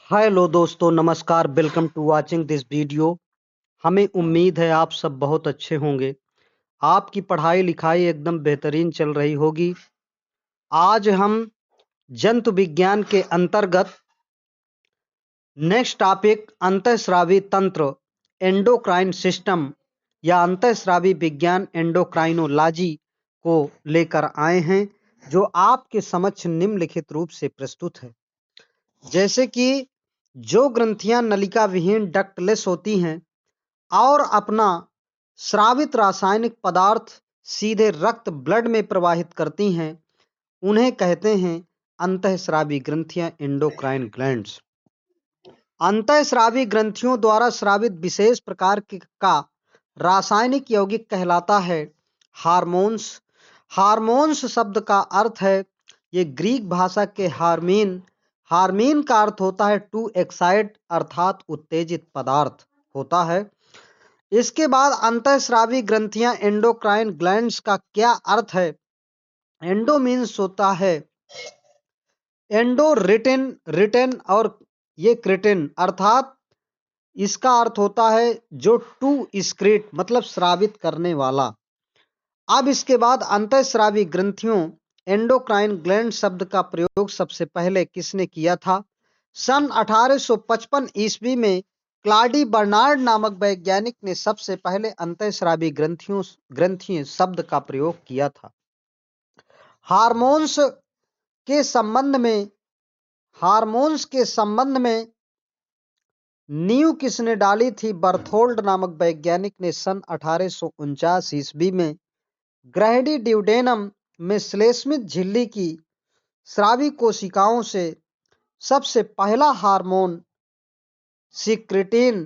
Hello दोस्तों, नमस्कार। Welcome to watching this video. हमें उम्मीद है आप सब बहुत अच्छे होंगे। आपकी पढ़ाई लिखाई एकदम बेहतरीन चल रही होगी। आज हम जंतु विज्ञान के अंतर्गत नेक्स्ट टॉपिक अंतःस्रावी तंत्र एंडोक्राइन सिस्टम या अंतःस्रावी विज्ञान एंडोक्राइनोलॉजी को लेकर आए हैं, जो आपके समक्ष निम्नलिखित रूप से प्रस्तुत है। जैसे कि जो ग्रंथियां नलिका विहीन डक्टलेस होती हैं और अपना स्रावित रासायनिक पदार्थ सीधे रक्त ब्लड में प्रवाहित करती हैं, उन्हें कहते हैं अंतःस्रावी ग्रंथियां एंडोक्राइन ग्लैंड्स। अंतःस्रावी ग्रंथियों द्वारा स्रावित विशेष प्रकार का रासायनिक यौगिक कहलाता है हार्मोन्स। हार्मोन्स शब्द का अर्थ है, ये ग्रीक भाषा के हार्मीन। हार्मीन का अर्थ होता है टू एक्साइट, अर्थात उत्तेजित पदार्थ होता है। इसके बाद अंतःस्रावी ग्रंथियां एंडोक्राइन ग्लैंड्स का क्या अर्थ है? एंडो मीन्स होता है एंडो रिटेन, रिटेन और ये क्रिटेन, अर्थात इसका अर्थ होता है जो टू स्क्रीट, मतलब स्रावित करने वाला। अब इसके बाद अंतःस्रावी ग्रंथियों एंडोक्राइन ग्लैंड शब्द का प्रयोग सबसे पहले किसने किया था? सन 1855 ईस्वी में क्लाडी बर्नार्ड नामक वैज्ञानिक ने सबसे पहले अंतःस्रावी ग्रंथि शब्द का प्रयोग किया था। हार्मोन्स के संबंध में हार्मोन्स के संबंध में नींव किसने डाली थी? बर्थोल्ड नामक वैज्ञानिक ने सन 1849 ईस्वी में ग्रैडी ड्यूडेनम में श्लेष्मित झिल्ली की स्रावी कोशिकाओं से सबसे पहला हार्मोन सिक्रेटिन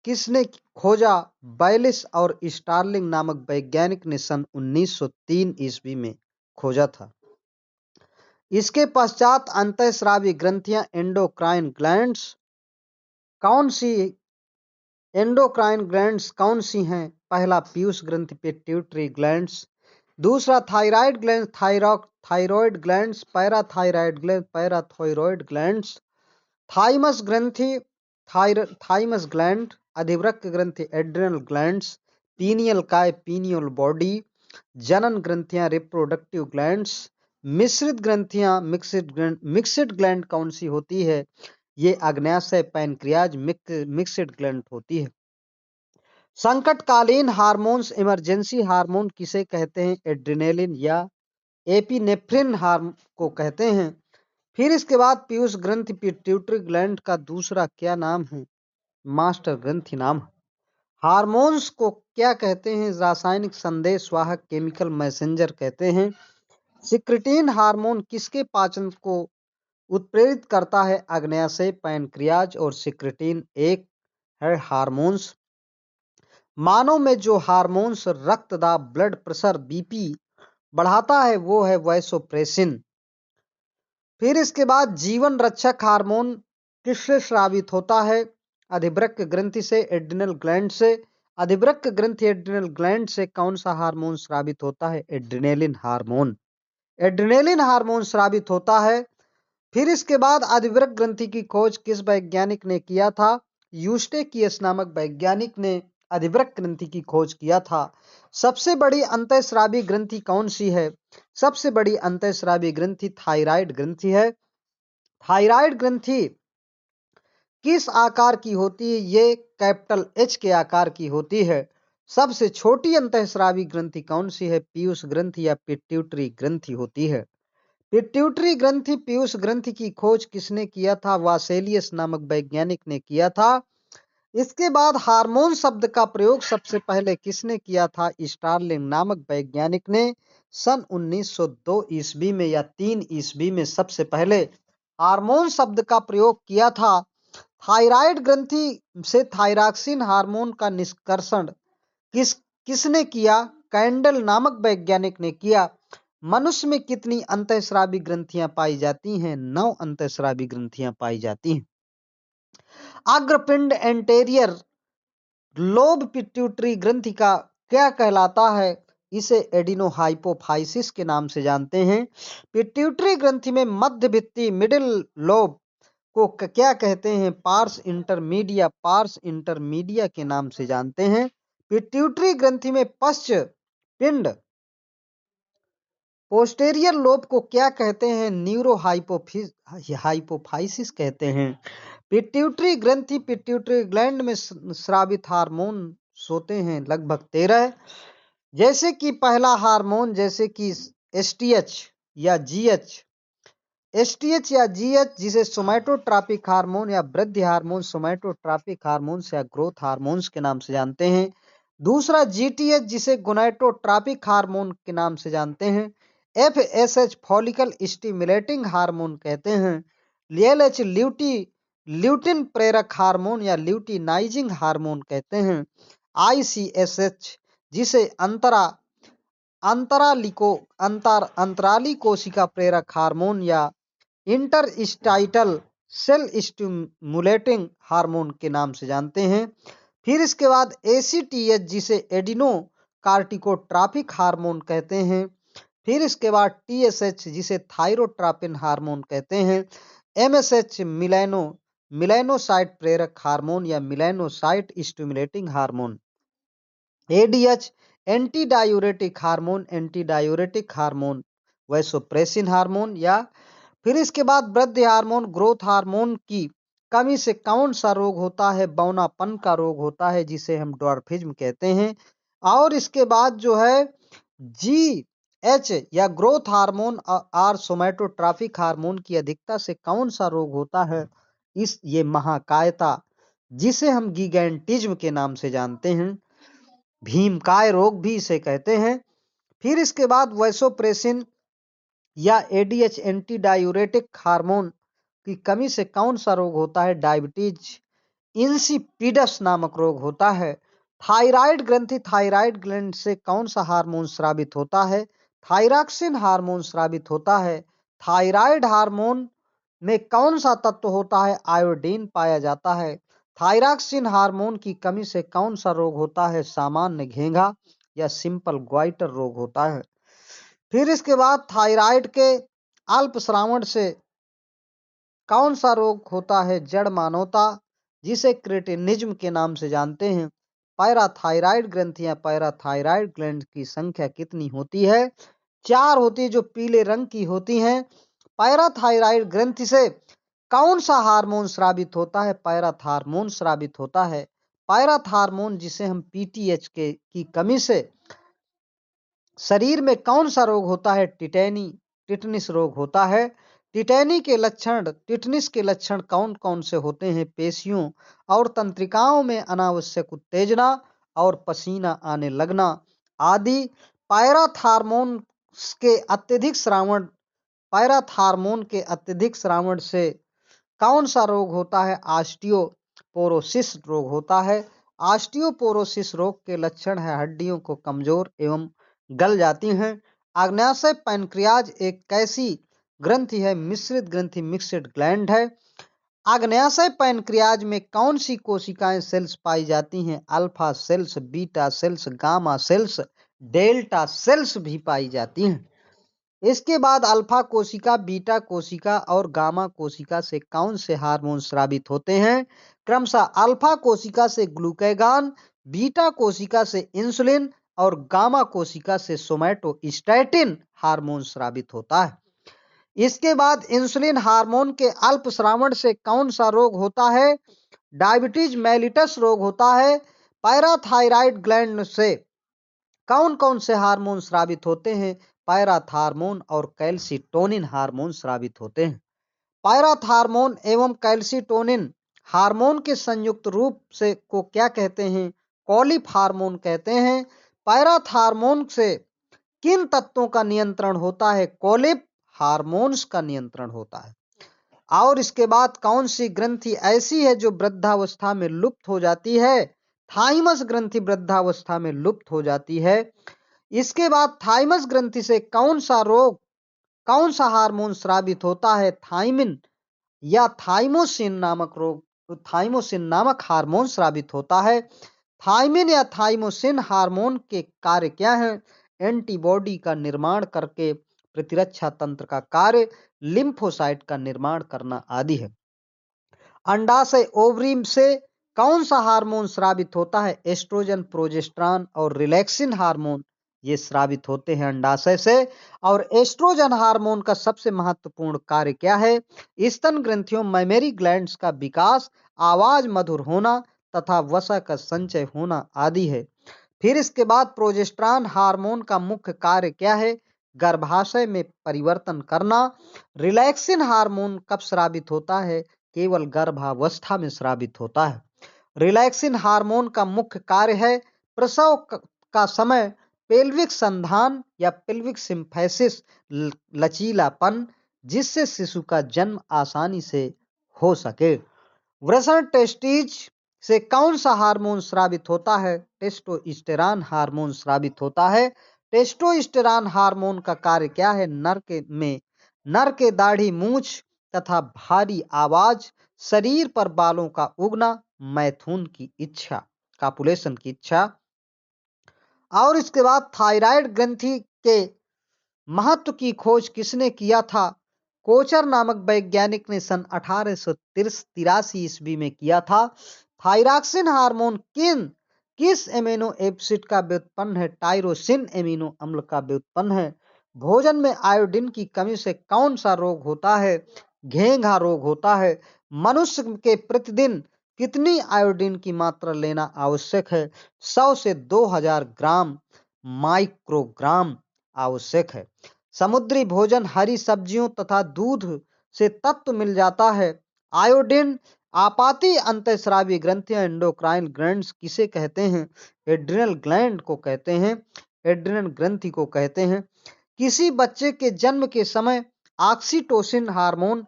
किसने खोजा? बैलिस और स्टार्लिंग नामक वैज्ञानिक ने सन 1903 ईस्वी में खोजा था। इसके पश्चात अंतःस्रावी ग्रंथियां एंडोक्राइन ग्लैंड्स कौन सी एंडोक्राइन ग्लैंड्स कौन सी हैं? पहला पीयूष ग्रंथि पिट्यूटरी ग्लैंड्स, दूसरा thyroid gland thyroid glands, parathyroid gland parathyroid glands, thymus ग्रंथि थाइमस ग्लैंड, अधिवृक्क ग्रंथि एड्रिनल ग्लैंड्स, पीनियल काय पीनियल बॉडी, जनन ग्रंथियां रिप्रोडक्टिव ग्लैंड्स, मिश्रित ग्रंथियां मिक्सिड ग्लैंड कौन सी होती है? ये अग्न्याशय पैनक्रियाज मिक्सिड ग्लैंड होती है। संकटकालीन हार्मोन्स इमरजेंसी हार्मोन किसे कहते हैं? एड्रिनेलिन या एपिनेफ्रिन हार्मोन को कहते हैं। फिर इसके बाद पीयूष ग्रंथि पिट्यूटरी ग्लैंड का दूसरा क्या नाम है? मास्टर ग्रंथि नाम है। हार्मोन्स को क्या कहते हैं? रासायनिक संदेश वाहक, केमिकल मैसेंजर कहते हैं। सिक्रेटिन हार्मोन किसके पाचन को उत्प्रेरित करता है? अग्न्याशय पैनक्रियाज। और सिक्रेटिन एक है हार्मोन्स। मानव में जो हार्मोन्स रक्त दाब, ब्लड प्रेशर, बीपी बढ़ाता है वो है वैसोप्रेसिन। फिर इसके बाद जीवन रक्षक हार्मोन किससे स्रावित होता है? अधिवृक्क ग्रंथि से, एड्रिनल ग्लैंड से। अधिवृक्क ग्रंथि एड्रिनल ग्लैंड से कौन सा हार्मोन स्रावित होता है? Adrenaline hormone. एड्रिनेलिन हार्मोन स्रावित होता है। फिर इसके बाद अधिवृक्क ग्रंथि की खोज किस वैज्ञानिक ने किया था? यूस्टेकियस नामक वैज्ञानिक ने अधिवृक्क ग्रंथि की खोज किया था। सबसे बड़ी अंतःस्रावी ग्रंथि कौन सी है? सबसे बड़ी अंतःस्रावी ग्रंथि थायराइड ग्रंथि है। थायराइड ग्रंथि किस आकार की होती है? ये कैपिटल एच के आकार की होती है। सबसे छोटी अंतःस्रावी ग्रंथि कौन सी है? पीयूष ग्रंथि या पिट्यूटरी ग्रंथि होती है। पिट्यूटरी ग्रंथि पीयूष ग्रंथि की खोज किसने किया था? वासेलियस नामक वैज्ञानिक ने किया था। इसके बाद हार्मोन शब्द का प्रयोग सबसे पहले किसने किया था? स्टार्लिंग नामक वैज्ञानिक ने सन 1902 ईस्वी में या 3 ईस्वी में सबसे पहले हार्मोन शब्द का प्रयोग किया था। थायराइड ग्रंथि से थायरॉक्सिन हार्मोन का निष्कर्षण किसने किया? कैंडल नामक वैज्ञानिक ने किया। मनुष्य में कितनी अंतःस्रावी ग्रंथियां पाई जाती हैं? 9 अंतःस्रावी ग्रंथियां पाई जाती हैं। अग्रपिंड एंटेरियर लोब पिट्यूटरी ग्रंथि का क्या कहलाता है? इसे एडिनोहाइपोफाइसिस के नाम से जानते हैं। पिट्यूटरी ग्रंथि में मध्यभित्ति मिडिल लोब को क्या कहते हैं? पार्स इंटरमीडिया के नाम से जानते हैं। पिट्यूटरी ग्रंथि में पश्च पिंड पोस्टेरियर लोब को क्या कहते हैं? हाइपोफाइसिस कहते हैं। पिट्यूटरी ग्रंथि पिट्यूटरी ग्लैंड में स्रावित हार्मोन होते हैं लगभग 13, जैसे कि पहला हार्मोन जैसे कि एसटीएच या जीएच जिसे सोमैटोट्रॉपिक हार्मोन या वृद्धि हार्मोन, सोमैटोट्रॉपिक हार्मोन्स या ग्रोथ हार्मोन्स के नाम से जानते हैं। दूसरा जीटीएच जिसे गोनाडोट्रॉपिक हार्मोन के नाम से जानते हैं। एफएसएच फॉलिकल स्टिमुलेटिंग हार्मोन कहते हैं। एलएच ल्यूटिन प्रेरक हार्मोन या ल्यूटिनाइजिंग हार्मोन कहते हैं। आईसीएसएच जिसे अंतराली कोशिका प्रेरक हार्मोन या इंटरस्टाइटल सेल स्टिमुलेटिंग हार्मोन के नाम से जानते हैं। फिर इसके बाद एसीटीएच जिसे एडिनो कार्टिकोट्रॉपिक हार्मोन कहते हैं। फिर इसके बाद टीएसएच जिसे थायरोट्रॉपिन हार्मोन कहते हैं। एमएसएच मिलेनोसाइट प्रेरक हार्मोन या melanocyte stimulating hormone. ADH anti diuretic hormone vasopressin hormone. या फिर इसके बाद वृद्धि हार्मोन ग्रोथ हार्मोन की कमी से कौन सा रोग होता है? बौनापन का रोग होता है जिसे हम ड्वार्फिज्म कहते हैं। और इसके बाद जो है जीएच या ग्रोथ हार्मोन और सोमैटोट्रॉपिक हार्मोन की अधिकता से कौन सा रोग होता है? ये महाकायता जिसे हम गिगैंटिज्म के नाम से जानते हैं। भीमकाय रोग भी इसे कहते हैं। फिर इसके बाद वैसोप्रेसिन या एडीएच एंटी डायूरेटिक हार्मोन की कमी से कौन सा रोग होता है? डायबिटीज इंसिपिडस नामक रोग होता है। थायराइड ग्लैंड से कौन सा हार्मोन स्रावित होता है? थायरॉक्सिन हार्मोन स्रावित होता है। थायराइड हार्मोन में कौन सा तत्व होता है? आयोडीन पाया जाता है। थायरॉक्सिन हार्मोन की कमी से कौन सा रोग होता है? सामान्य घेंघा या सिंपल ग्वाइटर रोग होता है। फिर इसके बाद थायराइड के अल्पस्रावन से कौन सा रोग होता है? जड़ मानवता जिसे क्रेटिनिज्म के नाम से जानते हैं। पैराथायराइड ग्रंथियां पैराथायराइड ग्लैंड की संख्या कितनी होती है? 4 होती है जो पीले रंग की होती हैं। पैराथायराइड ग्रंथि से कौन सा हार्मोन स्रावित होता है? पैराथार्मोन स्रावित होता है। पैराथार्मोन जिसे हम पीटीएच की कमी से शरीर में कौन सा रोग होता है? टिटनिस रोग होता है। टिटनिस के लक्षण कौन कौन से होते हैं? पेशियों और तंत्रिकाओं में अनावश्यक उत्तेजना और पसीना आने लगना आदि। पैराथार्मोन के अत्यधिक श्रावण से कौन सा रोग होता है? ऑस्टियोपोरोसिस रोग होता है। ऑस्टियोपोरोसिस रोग के लक्षण है हड्डियों को कमजोर एवं गल जाती हैं। आग्नेयाशय पैनक्रियाज एक कैसी ग्रंथि है? मिश्रित ग्रंथि मिक्स्ड ग्लैंड है। आग्नेयाशय पैनक्रियाज में कौन सी कोशिकाएं सेल्स पाई जाती हैं? Alpha cells, beta cells, gamma cells, delta cells भी पाई जाती हैं। इसके बाद अल्फा कोशिका, बीटा कोशिका और गामा कोशिका से कौन से हार्मोन स्रावित होते हैं? क्रमशः अल्फा कोशिका से ग्लूकेगॉन, बीटा कोशिका से इंसुलिन और गामा कोशिका से सोमैटोस्टैटिन हार्मोन स्रावित होता है। इसके बाद इंसुलिन हार्मोन के अल्प श्रावण से कौन सा रोग होता है? डायबिटीज मेलिटस रोग होता है। पैराथायराइड ग्लैंड से कौन कौन से हार्मोन स्रावित होते हैं? पैराथार्मोन और कैल्सिटोनिन हार्मोन स्रावित होते हैं। पैराथार्मोन एवं कैल्सिटोनिन हार्मोन के संयुक्त रूप से को क्या कहते हैं? कॉलिफ हार्मोन कहते हैं। पैराथार्मोन से किन तत्वों का नियंत्रण होता है? कॉलिफ हार्मोन्स का नियंत्रण होता है। और इसके बाद कौन सी ग्रंथि ऐसी है जो वृद्धावस्था में लुप्त हो जाती है? थाइमस ग्रंथि वृद्धावस्था में लुप्त हो जाती है। इसके बाद थाइमस ग्रंथि से कौन सा हार्मोन स्रावित होता है? थाइमिन या थाइमोसिन नामक हार्मोन स्रावित होता है। थाइमिन या थाइमोसिन हार्मोन के कार्य क्या है? एंटीबॉडी का निर्माण करके प्रतिरक्षा तंत्र का कार्य, लिम्फोसाइट का निर्माण करना आदि है। अंडाशय ओवरी से कौन सा हार्मोन स्रावित होता है? एस्ट्रोजन, प्रोजेस्टेरॉन और रिलैक्सिन हार्मोन ये स्रावित होते हैं अंडाशय से। और एस्ट्रोजन हार्मोन का सबसे महत्वपूर्ण कार्य क्या है? स्तन ग्रंथियों मैमेरी ग्लैंड्स का विकास, आवाज मधुर होना तथा वसा का संचय होना आदि है। फिर इसके बाद प्रोजेस्टेरॉन हार्मोन का मुख्य कार्य क्या है? गर्भाशय में परिवर्तन करना। रिलैक्सिन हार्मोन कब स्रावित होता है? केवल गर्भावस्था में स्रावित होता है। रिलैक्सिन हार्मोन का मुख्य कार्य है प्रसव का समय पेल्विक संधान या पेल्विक सिम्फेसिस, लचीलापन, जिससे शिशु का जन्म आसानी से हो सके। वृषण टेस्टिज से कौन सा हार्मोन स्रावित होता है? टेस्टोस्टेरॉन हार्मोन स्रावित होता है। टेस्टोस्टेरॉन हार्मोन का कार्य क्या है? नर के दाढ़ी मूछ तथा भारी आवाज, शरीर पर बालों का उगना, मैथुन की इच्छा, कापुलेशन की इच्छा। और इसके बाद थायराइड ग्रंथि के महत्व की खोज किसने किया था? कोचर नामक वैज्ञानिक ने सन 1883 ईस्वी में किया था। थायरॉक्सिन हार्मोन किस एमिनो एसिड का व्युत्पन्न है? टायरोसिन एमिनो अम्ल का व्युत्पन्न है। भोजन में आयोडीन की कमी से कौन सा रोग होता है? घेंघा रोग होता है। मनुष्य के प्रतिदिन कितनी आयोडीन की मात्रा लेना आवश्यक है? 100 से 2000 ग्राम माइक्रोग्राम आवश्यक है। समुद्री भोजन, हरी सब्जियों तथा दूध से तत्व मिल जाता है। आयोडीन। आपाती अंतःस्रावी ग्रंथियां एंडोक्राइन ग्लैंड्स किसे कहते हैं? एड्रिनल ग्लैंड को कहते हैं, एड्रिनल ग्रंथि को कहते हैं। किसी बच्चे के जन्म के समय ऑक्सीटोसिन हार्मोन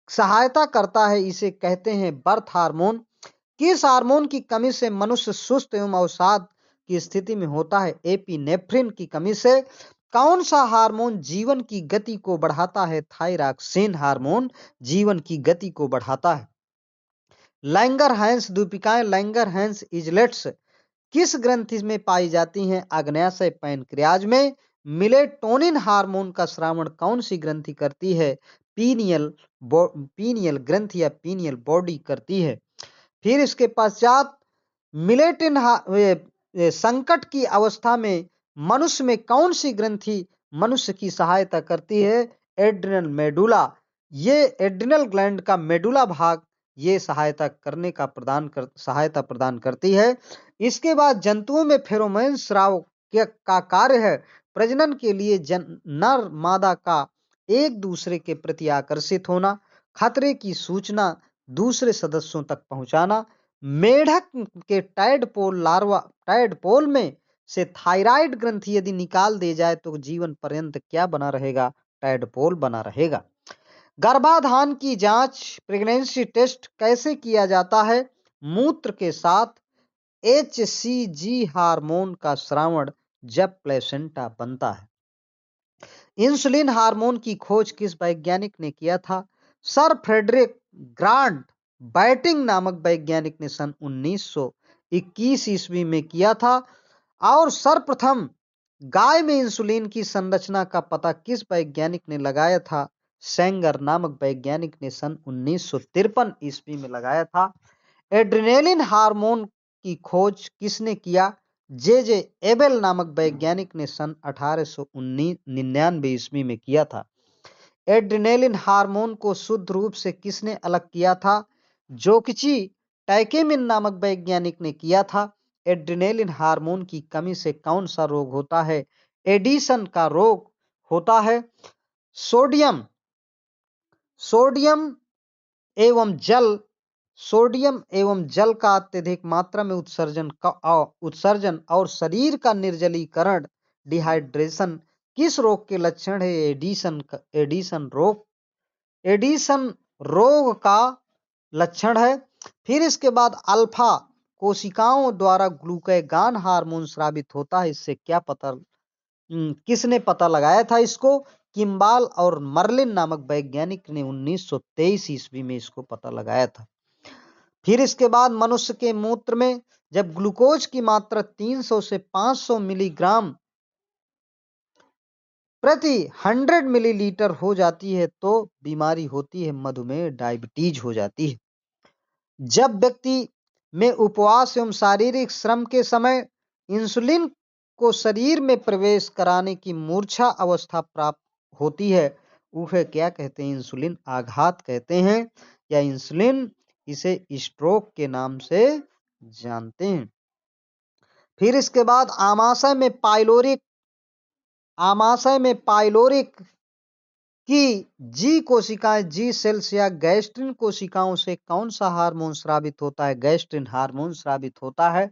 सहायता करता है, इसे कहते हैं बर्थ हार्मोन। किस हार्मोन की कमी से मनुष्य सुस्त एवं अवसाद की स्थिति में होता है? एपिनेफ्रिन की कमी से। कौन सा हार्मोन जीवन की गति को बढ़ाता है? थायरॉक्सिन हार्मोन जीवन की गति को बढ़ाता है। लैंगरहैंस द्वीपिकाएं, लैंगरहैंस इजलेट्स किस ग्रंथि में पाई जाती हैं? आग्नेयाशय पैनक्रियाज में। मिलेटोनिन हार्मोन का स्रावण कौन सी ग्रंथि करती है? पीनियल ग्रंथि या पीनियल बॉडी करती है। फिर इसके पश्चात मिलेटिन संकट की अवस्था में मनुष्य में कौन सी ग्रंथि मनुष्य की सहायता करती है? Adrenal medulla. ये एड्रिनल ग्लैंड का मेडुला भाग ये सहायता प्रदान करती है। इसके बाद जंतुओं में फेरोमोन स्राव का कार्य है प्रजनन के लिए नर मादा का एक दूसरे के प्रति आकर्षित होना, खतरे की सूचना दूसरे सदस्यों तक पहुंचाना। मेढक के टाइडपोल में से थायराइड ग्रंथि यदि निकाल दी जाए तो जीवन पर्यंत क्या बना रहेगा? टाइडपोल बना रहेगा। गर्भाधान की जांच, प्रेगनेंसी टेस्ट कैसे किया जाता है? मूत्र के साथ HCG हार्मोन का स्रावण जब प्लेसेंटा बनता है। इंसुलिन हार्मोन की खोज किस वैज्ञानिक ने किया था? सर फ्रेडरिक ग्रांट बैटिंग नामक वैज्ञानिक ने सन 1921 ईस्वी में किया था। और सर्वप्रथम गाय में इंसुलिन की संरचना का पता किस वैज्ञानिक ने लगाया था? सेंगर नामक वैज्ञानिक ने सन 1953 ईस्वी में लगाया था। एड्रिनेलिन हार्मोन की खोज किसने किया? जे एबेल नामक वैज्ञानिक ने सन 1899 ईस्वी में किया था। एड्रिनेलिन हार्मोन को शुद्ध रूप से किसने अलग किया था? जोकिची टैकेमिन नामक वैज्ञानिक ने किया था। एड्रिनेलिन हार्मोन की कमी से कौन सा रोग होता है? एडिशन का रोग होता है। सोडियम सोडियम एवं जल का अत्यधिक मात्रा में उत्सर्जन और शरीर का निर्जलीकरण, डिहाइड्रेशन किस रोग के लक्षण है? एडिशन रोग का लक्षण है। फिर इसके बाद अल्फा कोशिकाओं द्वारा ग्लूकागॉन हार्मोन स्रावित होता है, इससे क्या पता किसने पता लगाया था इसको? किम्बाल और मर्लिन नामक वैज्ञानिक ने 1923 ईस्वी में इसको पता लगाया था। फिर इसके बाद मनुष्य के मूत्र में जब ग्लूकोज की मात्रा 300 से 500 मिलीग्राम प्रति 100 मिलीलीटर हो जाती है तो बीमारी होती है मधुमेह, डायबिटीज हो जाती है। जब व्यक्ति में उपवास एवं शारीरिक श्रम के समय इंसुलिन को शरीर में प्रवेश कराने की मूर्छा अवस्था प्राप्त होती है, उसे क्या कहते हैं? इंसुलिन आघात कहते हैं, या इंसुलिन इसे स्ट्रोक के नाम से जानते हैं। फिर इसके बाद आमाशय में पाइलोरिक कि जी कोशिकाएं, जी सेल्स या गैस्ट्रिन कोशिकाओं से कौन सा हार्मोन स्रावित होता है? गैस्ट्रिन हार्मोन स्रावित होता है।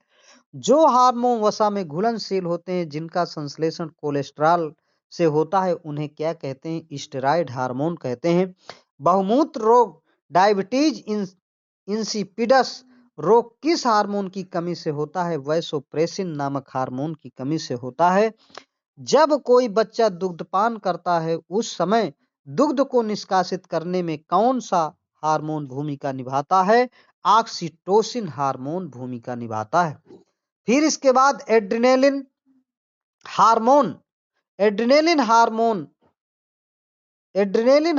जो हार्मोन वसा में घुलनशील होते हैं, जिनका संश्लेषण कोलेस्ट्रॉल से होता है, उन्हें क्या कहते हैं? स्टेरॉयड हार्मोन कहते हैं। बहुमूत्र रोग, डायबिटीज इंसिपिडस रोग किस हार्मोन की कमी से होता है? वैसोप्रेसिन नामक हार्मोन की कमी से होता है। जब कोई बच्चा दुग्धपान करता है, उस समय दुग्ध को निष्कासित करने में कौन सा हार्मोन भूमिका निभाता है? ऑक्सीटोसिन हार्मोन भूमिका निभाता है। फिर इसके बाद एड्रेनलिन हार्मोन। एड्रेनलिन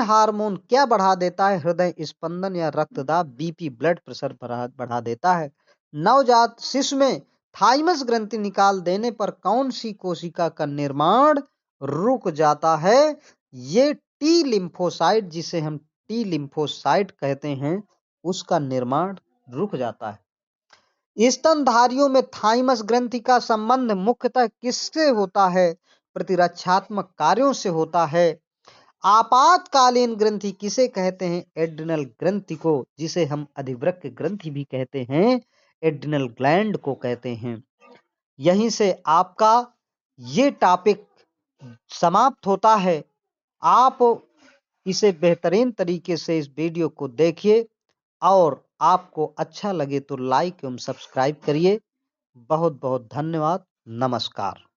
हार्मोन क्या बढ़ा देता है? हृदय स्पंदन या रक्तदाब, बीपी, ब्लड प्रेशर बढ़ा देता है। नवजात शिशु में थाइमस ग्रंथि निकाल देने पर कौन सी कोशिका का निर्माण रुक जाता है? ये टी लिम्फोसाइट, जिसे हम टी लिम्फोसाइट कहते हैं, उसका निर्माण रुक जाता है। स्तनधारियों में थाइमस ग्रंथि का संबंध मुख्यतः किससे होता है? प्रतिरक्षात्मक कार्यों से होता है। आपातकालीन ग्रंथि किसे कहते हैं? एड्रिनल ग्रंथि को, जिसे हम अधिवृक्क ग्रंथि भी कहते हैं, एड्रिनल ग्लैंड को कहते हैं। यहीं से आपका ये टॉपिक समाप्त होता है। आप इसे बेहतरीन तरीके से इस वीडियो को देखिए और आपको अच्छा लगे तो लाइक एवं सब्सक्राइब करिए। बहुत बहुत धन्यवाद। नमस्कार।